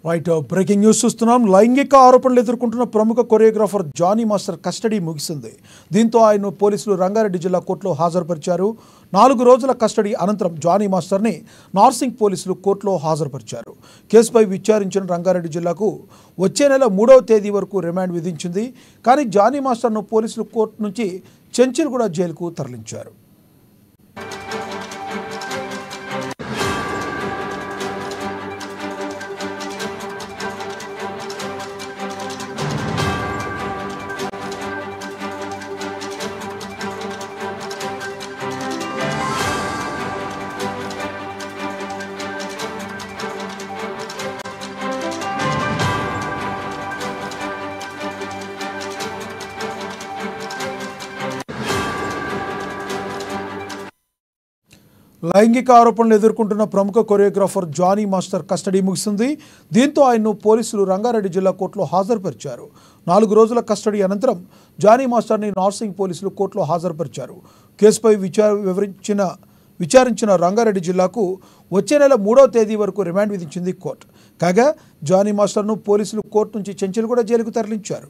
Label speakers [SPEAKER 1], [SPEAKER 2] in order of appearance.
[SPEAKER 1] Right breaking news చూస్తున్నాం. లైంగిక ఆరోపణలు ఎదుర్కొంటున్న ప్రముఖ కొరియోగ్రాఫర్ జానీ మాస్టర్ కస్టడీ ముగిసింది. దీంతో ఆయన పోలీసులు రంగారెడ్డి జిల్లా కోర్టులో హాజరుపరిచారు. 4 రోజుల కస్టడీ అనంతరం జానీ మాస్టర్ని నార్సింగ్ పోలీసులు కోర్టులో హాజరుపరిచారు. కేసుపై విచారించిన రంగారెడ్డి జిల్లాకు వచ్చే నెల 3వ తేదీ వరకు రిమాండ్ విధించింది. కానీ జానీ మాస్టర్ను పోలీసులు కోర్టు నుంచి చెంచిల్గూడ జైలుకు తరలించారు. లైంగిక ఆరోపణలు ఎదుర్కొంటున్న ప్రముఖ కొరియోగ్రాఫర్ జానీ మాస్టర్ కస్టడీ ముగిసింది. దీంతో ఆయన్ను పోలీసులు రంగారెడ్డి జిల్లా కోర్టులో హాజరుపరిచారు. 4 రోజుల కస్టడీ అనంతరం జానీ మాస్టర్ని నార్సింగ్ పోలీసులు కోర్టులో హాజరుపరిచారు. కేసుపై విచారించిన రంగారెడ్డి జిల్లాకు వచ్చే నెల 3వ తేదీ వరకు రిమాండ్ విధించింది కోర్టు. కాగా జానీ మాస్టర్ను పోలీసులు కోర్టు నుంచి చెంచిల్గూడ జైలుకు తరలించారు.